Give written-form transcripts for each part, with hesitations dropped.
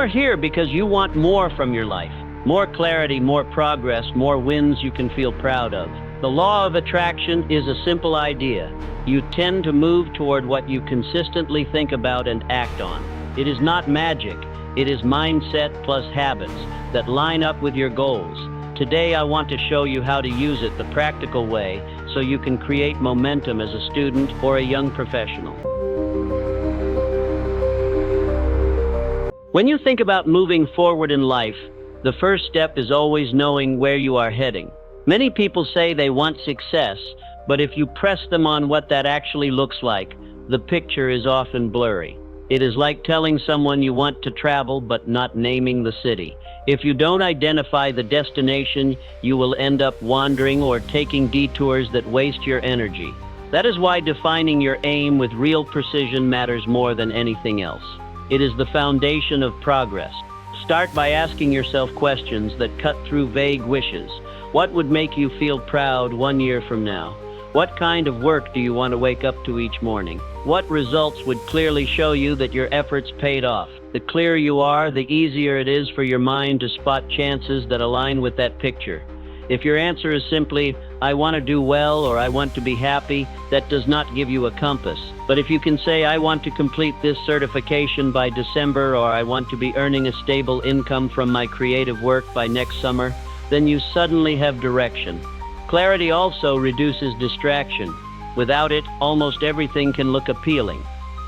are here because you want more from your life. More clarity, more progress, more wins you can feel proud of. The law of attraction is a simple idea. You tend to move toward what you consistently think about and act on. It is not magic. It is mindset plus habits that line up with your goals. Today I want to show you how to use it the practical way so you can create momentum as a student or a young professional. When you think about moving forward in life, the first step is always knowing where you are heading. Many people say they want success, but if you press them on what that actually looks like, the picture is often blurry. It is like telling someone you want to travel but not naming the city. If you don't identify the destination, you will end up wandering or taking detours that waste your energy. That is why defining your aim with real precision matters more than anything else. It is the foundation of progress. Start by asking yourself questions that cut through vague wishes. What would make you feel proud 1 year from now? What kind of work do you want to wake up to each morning? What results would clearly show you that your efforts paid off? The clearer you are, the easier it is for your mind to spot chances that align with that picture. If your answer is simply, I want to do well or I want to be happy, that does not give you a compass. But if you can say, I want to complete this certification by December or I want to be earning a stable income from my creative work by next summer, then you suddenly have direction. Clarity also reduces distraction. Without it, almost everything can look appealing.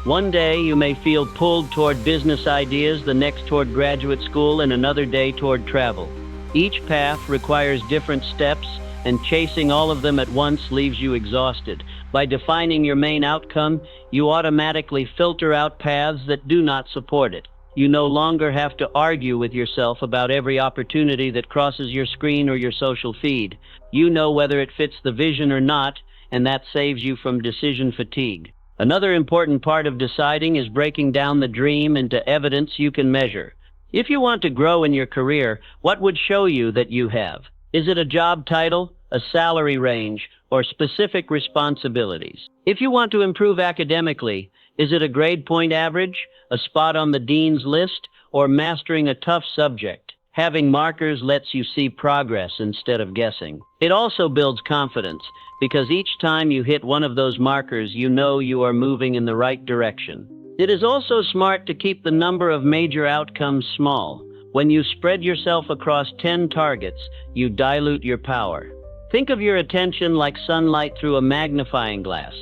One day you may feel pulled toward business ideas, the next toward graduate school, and another day toward travel. Each path requires different steps, and chasing all of them at once leaves you exhausted. By defining your main outcome, you automatically filter out paths that do not support it. You no longer have to argue with yourself about every opportunity that crosses your screen or your social feed. You know whether it fits the vision or not, and that saves you from decision fatigue. Another important part of deciding is breaking down the dream into evidence you can measure. If you want to grow in your career, what would show you that you have? Is it a job title, a salary range, or specific responsibilities? If you want to improve academically, is it a grade point average, a spot on the dean's list, or mastering a tough subject? Having markers lets you see progress instead of guessing. It also builds confidence, because each time you hit one of those markers, you know you are moving in the right direction. It is also smart to keep the number of major outcomes small. When you spread yourself across 10 targets, you dilute your power. Think of your attention like sunlight through a magnifying glass.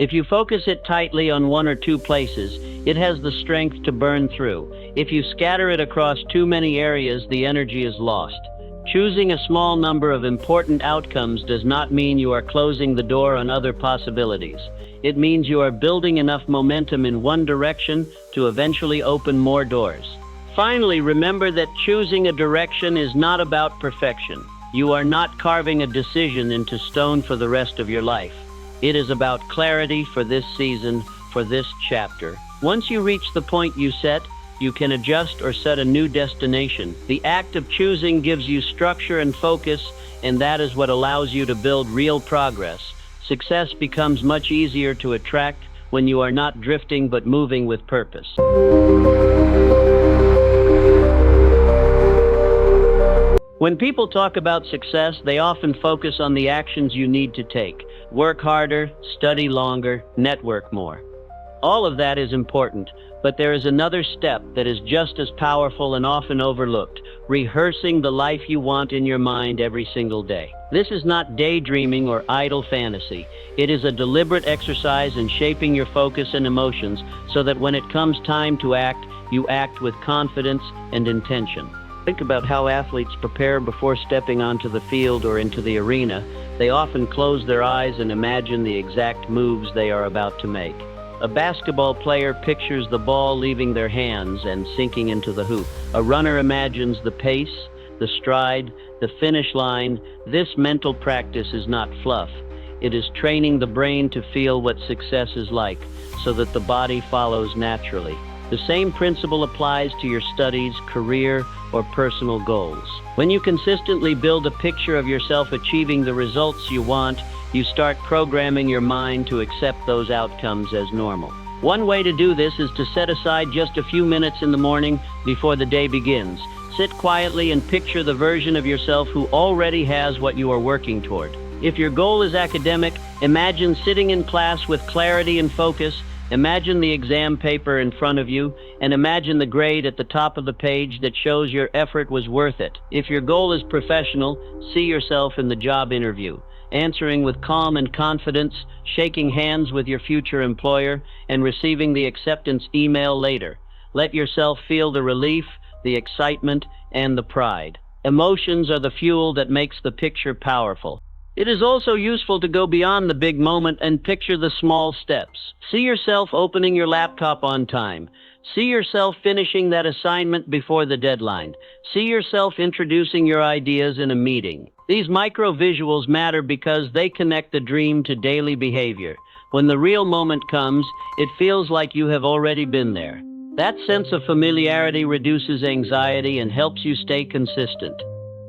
If you focus it tightly on one or two places, it has the strength to burn through. If you scatter it across too many areas, the energy is lost. Choosing a small number of important outcomes does not mean you are closing the door on other possibilities. It means you are building enough momentum in one direction to eventually open more doors. Finally, remember that choosing a direction is not about perfection. You are not carving a decision into stone for the rest of your life. It is about clarity for this season, for this chapter. Once you reach the point you set, you can adjust or set a new destination. The act of choosing gives you structure and focus, and that is what allows you to build real progress. Success becomes much easier to attract when you are not drifting but moving with purpose. When people talk about success, they often focus on the actions you need to take. Work harder, study longer, network more. All of that is important, but there is another step that is just as powerful and often overlooked: rehearsing the life you want in your mind every single day. This is not daydreaming or idle fantasy. It is a deliberate exercise in shaping your focus and emotions so that when it comes time to act, you act with confidence and intention. Think about how athletes prepare before stepping onto the field or into the arena. They often close their eyes and imagine the exact moves they are about to make. A basketball player pictures the ball leaving their hands and sinking into the hoop. A runner imagines the pace, the stride, the finish line. This mental practice is not fluff. It is training the brain to feel what success is like, so that the body follows naturally. The same principle applies to your studies, career, or personal goals. When you consistently build a picture of yourself achieving the results you want, you start programming your mind to accept those outcomes as normal. One way to do this is to set aside just a few minutes in the morning before the day begins. Sit quietly and picture the version of yourself who already has what you are working toward. If your goal is academic, imagine sitting in class with clarity and focus. Imagine the exam paper in front of you, and imagine the grade at the top of the page that shows your effort was worth it. If your goal is professional, see yourself in the job interview, answering with calm and confidence, shaking hands with your future employer, and receiving the acceptance email later. Let yourself feel the relief, the excitement, and the pride. Emotions are the fuel that makes the picture powerful. It is also useful to go beyond the big moment and picture the small steps. See yourself opening your laptop on time. See yourself finishing that assignment before the deadline. See yourself introducing your ideas in a meeting. These micro visuals matter because they connect the dream to daily behavior. When the real moment comes, it feels like you have already been there. That sense of familiarity reduces anxiety and helps you stay consistent.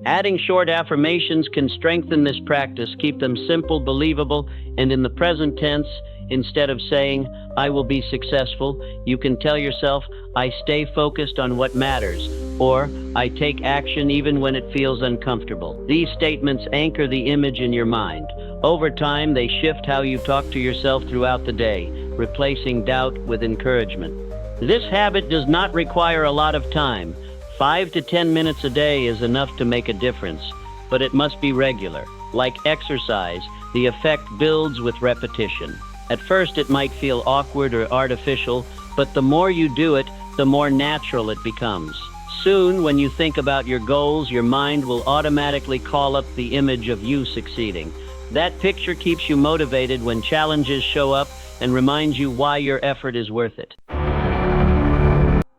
Adding short affirmations can strengthen this practice. Keep them simple, believable, and in the present tense. Instead of saying, "I will be successful," you can tell yourself, "I stay focused on what matters," or "I take action even when it feels uncomfortable." These statements anchor the image in your mind. Over time, they shift how you talk to yourself throughout the day, replacing doubt with encouragement. This habit does not require a lot of time. 5 to 10 minutes a day is enough to make a difference, but it must be regular. Like exercise, the effect builds with repetition. At first, it might feel awkward or artificial, but the more you do it, the more natural it becomes. Soon, when you think about your goals, your mind will automatically call up the image of you succeeding. That picture keeps you motivated when challenges show up and reminds you why your effort is worth it.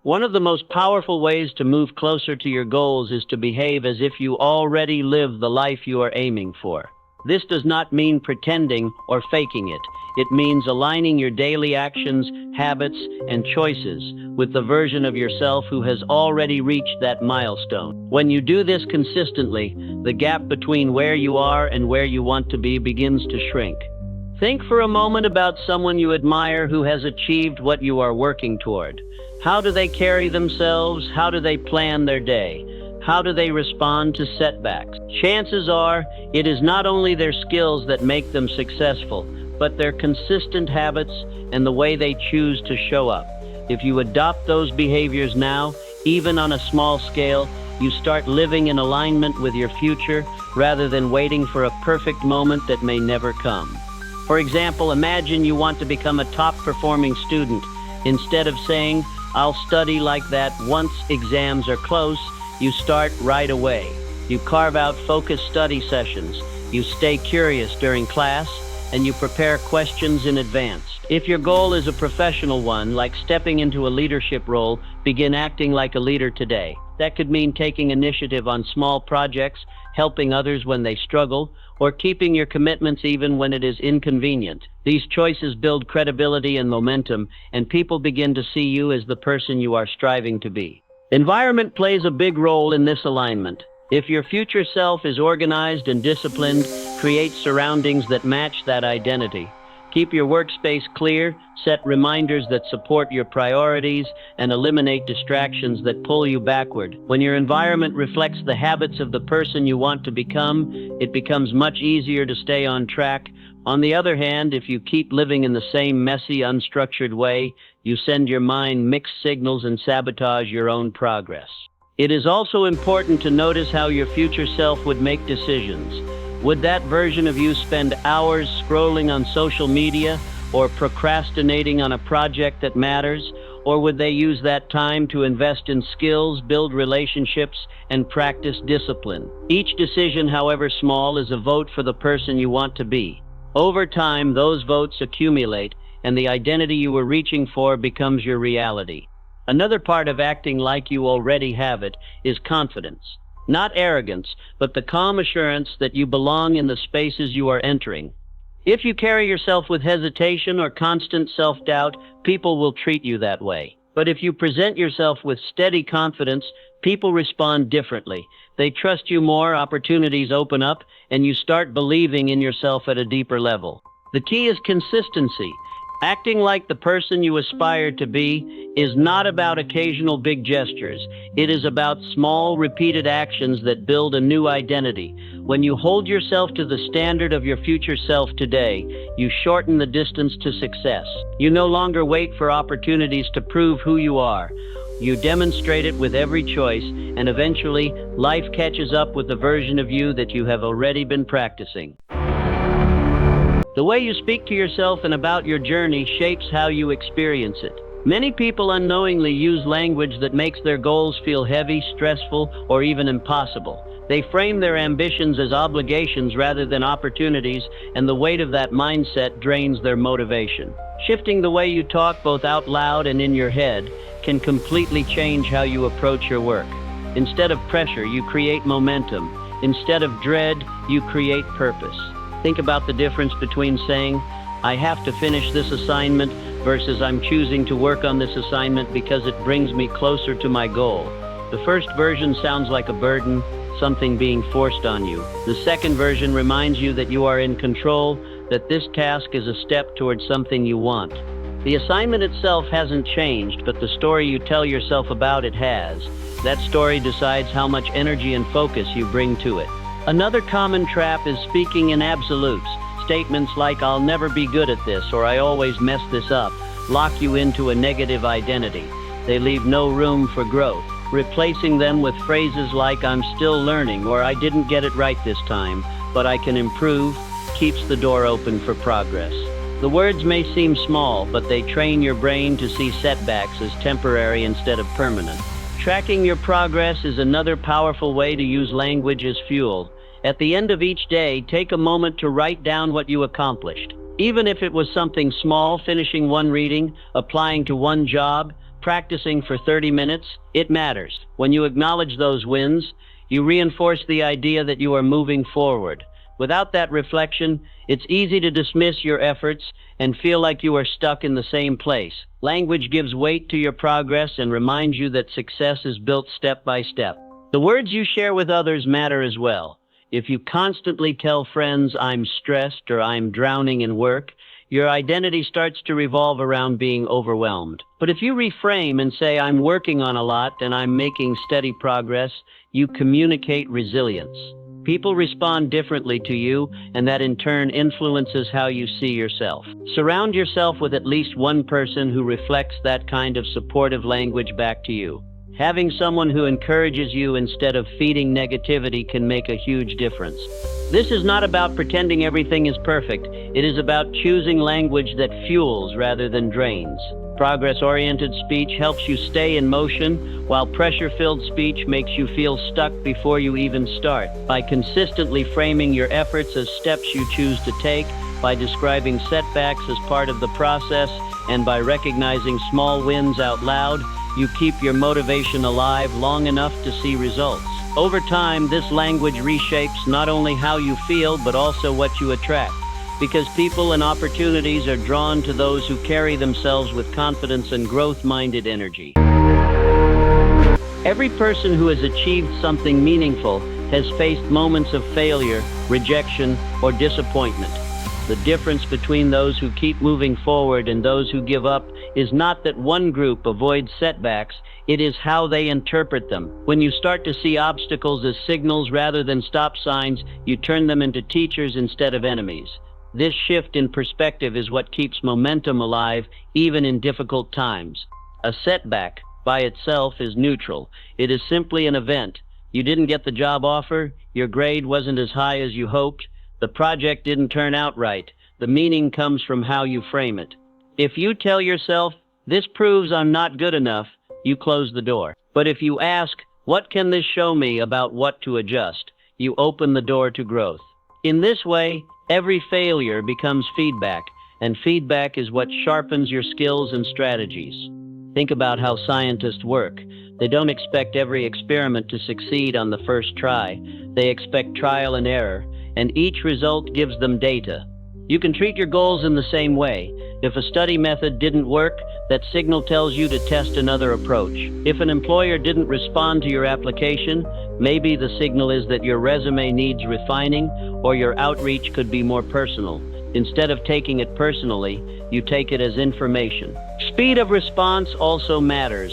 One of the most powerful ways to move closer to your goals is to behave as if you already live the life you are aiming for. This does not mean pretending or faking it. It means aligning your daily actions, habits, and choices with the version of yourself who has already reached that milestone. When you do this consistently, the gap between where you are and where you want to be begins to shrink. Think for a moment about someone you admire who has achieved what you are working toward. How do they carry themselves? How do they plan their day? How do they respond to setbacks? Chances are, it is not only their skills that make them successful, but their consistent habits and the way they choose to show up. If you adopt those behaviors now, even on a small scale, you start living in alignment with your future rather than waiting for a perfect moment that may never come. For example, imagine you want to become a top-performing student. Instead of saying, "I'll study like that once exams are close," you start right away. You carve out focused study sessions. You stay curious during class, and you prepare questions in advance. If your goal is a professional one, like stepping into a leadership role, begin acting like a leader today. That could mean taking initiative on small projects, helping others when they struggle, or keeping your commitments even when it is inconvenient. These choices build credibility and momentum, and people begin to see you as the person you are striving to be. Environment plays a big role in this alignment. If your future self is organized and disciplined, create surroundings that match that identity. Keep your workspace clear, set reminders that support your priorities, and eliminate distractions that pull you backward. When your environment reflects the habits of the person you want to become, it becomes much easier to stay on track. On the other hand, if you keep living in the same messy, unstructured way, you send your mind mixed signals and sabotage your own progress. It is also important to notice how your future self would make decisions. Would that version of you spend hours scrolling on social media or procrastinating on a project that matters? Or would they use that time to invest in skills, build relationships, and practice discipline? Each decision, however small, is a vote for the person you want to be. Over time, those votes accumulate, and the identity you were reaching for becomes your reality. Another part of acting like you already have it is confidence. Not arrogance, but the calm assurance that you belong in the spaces you are entering. If you carry yourself with hesitation or constant self-doubt, people will treat you that way. But if you present yourself with steady confidence, people respond differently. They trust you more, opportunities open up, and you start believing in yourself at a deeper level. The key is consistency. Acting like the person you aspire to be is not about occasional big gestures. It is about small, repeated actions that build a new identity. When you hold yourself to the standard of your future self today, you shorten the distance to success. You no longer wait for opportunities to prove who you are. You demonstrate it with every choice, and eventually, life catches up with the version of you that you have already been practicing. The way you speak to yourself and about your journey shapes how you experience it. Many people unknowingly use language that makes their goals feel heavy, stressful, or even impossible. They frame their ambitions as obligations rather than opportunities, and the weight of that mindset drains their motivation. Shifting the way you talk both out loud and in your head can completely change how you approach your work. Instead of pressure, you create momentum. Instead of dread, you create purpose. Think about the difference between saying, "I have to finish this assignment," versus "I'm choosing to work on this assignment because it brings me closer to my goal." The first version sounds like a burden, something being forced on you. The second version reminds you that you are in control, that this task is a step towards something you want. The assignment itself hasn't changed, but the story you tell yourself about it has. That story decides how much energy and focus you bring to it. Another common trap is speaking in absolutes. Statements like "I'll never be good at this" or "I always mess this up" lock you into a negative identity. They leave no room for growth. Replacing them with phrases like "I'm still learning" or "I didn't get it right this time, but I can improve" keeps the door open for progress. The words may seem small, but they train your brain to see setbacks as temporary instead of permanent. Tracking your progress is another powerful way to use language as fuel. At the end of each day, take a moment to write down what you accomplished. Even if it was something small, finishing one reading, applying to one job, practicing for 30 minutes, it matters. When you acknowledge those wins, you reinforce the idea that you are moving forward. Without that reflection, it's easy to dismiss your efforts and feel like you are stuck in the same place. Language gives weight to your progress and reminds you that success is built step by step. The words you share with others matter as well. If you constantly tell friends, "I'm stressed" or "I'm drowning in work," your identity starts to revolve around being overwhelmed. But if you reframe and say, "I'm working on a lot and I'm making steady progress," you communicate resilience. People respond differently to you, and that in turn influences how you see yourself. Surround yourself with at least one person who reflects that kind of supportive language back to you. Having someone who encourages you instead of feeding negativity can make a huge difference. This is not about pretending everything is perfect. It is about choosing language that fuels rather than drains. Progress-oriented speech helps you stay in motion, while pressure-filled speech makes you feel stuck before you even start. By consistently framing your efforts as steps you choose to take, by describing setbacks as part of the process, and by recognizing small wins out loud, you keep your motivation alive long enough to see results. Over time, this language reshapes not only how you feel, but also what you attract. Because people and opportunities are drawn to those who carry themselves with confidence and growth-minded energy. Every person who has achieved something meaningful has faced moments of failure, rejection, or disappointment. The difference between those who keep moving forward and those who give up is not that one group avoids setbacks, it is how they interpret them. When you start to see obstacles as signals rather than stop signs, you turn them into teachers instead of enemies. This shift in perspective is what keeps momentum alive, even in difficult times. A setback, by itself, is neutral. It is simply an event. You didn't get the job offer, your grade wasn't as high as you hoped, the project didn't turn out right. The meaning comes from how you frame it. If you tell yourself, "This proves I'm not good enough," you close the door. But if you ask, "What can this show me about what to adjust?" you open the door to growth. In this way, every failure becomes feedback, and feedback is what sharpens your skills and strategies. Think about how scientists work. They don't expect every experiment to succeed on the first try. They expect trial and error, and each result gives them data. You can treat your goals in the same way. If a study method didn't work, that signal tells you to test another approach. If an employer didn't respond to your application, maybe the signal is that your resume needs refining or your outreach could be more personal. Instead of taking it personally, you take it as information. Speed of response also matters.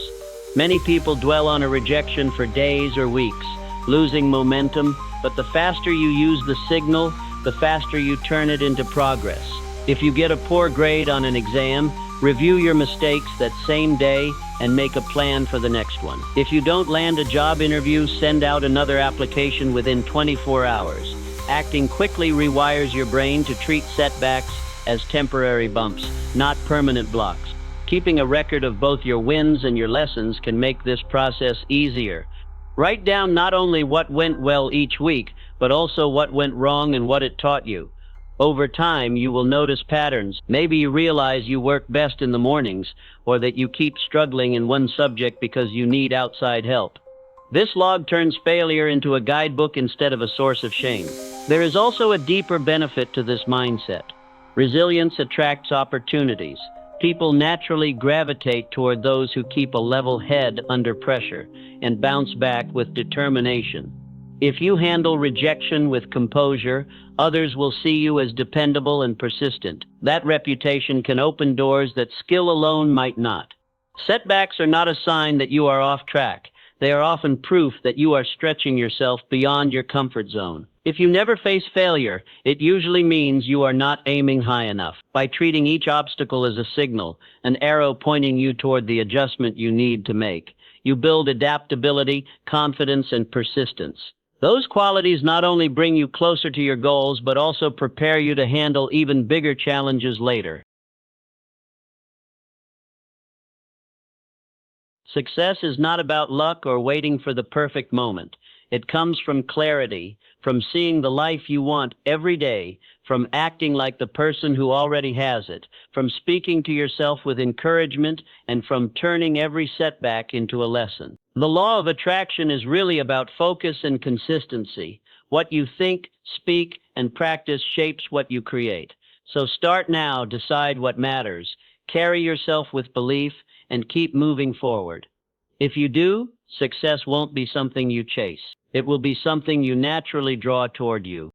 Many people dwell on a rejection for days or weeks, losing momentum, but the faster you use the signal, the faster you turn it into progress. If you get a poor grade on an exam, review your mistakes that same day and make a plan for the next one. If you don't land a job interview, send out another application within 24 hours. Acting quickly rewires your brain to treat setbacks as temporary bumps, not permanent blocks. Keeping a record of both your wins and your lessons can make this process easier. Write down not only what went well each week, but also what went wrong and what it taught you. Over time, you will notice patterns. Maybe you realize you work best in the mornings, or that you keep struggling in one subject because you need outside help. This log turns failure into a guidebook instead of a source of shame. There is also a deeper benefit to this mindset. Resilience attracts opportunities. People naturally gravitate toward those who keep a level head under pressure and bounce back with determination. If you handle rejection with composure, others will see you as dependable and persistent. That reputation can open doors that skill alone might not. Setbacks are not a sign that you are off track. They are often proof that you are stretching yourself beyond your comfort zone. If you never face failure, it usually means you are not aiming high enough. By treating each obstacle as a signal, an arrow pointing you toward the adjustment you need to make, you build adaptability, confidence, and persistence. Those qualities not only bring you closer to your goals, but also prepare you to handle even bigger challenges later. Success is not about luck or waiting for the perfect moment. It comes from clarity, from seeing the life you want every day, from acting like the person who already has it, from speaking to yourself with encouragement, and from turning every setback into a lesson. The law of attraction is really about focus and consistency. What you think, speak, and practice shapes what you create. So start now, decide what matters, carry yourself with belief, and keep moving forward. If you do, success won't be something you chase. It will be something you naturally draw toward you.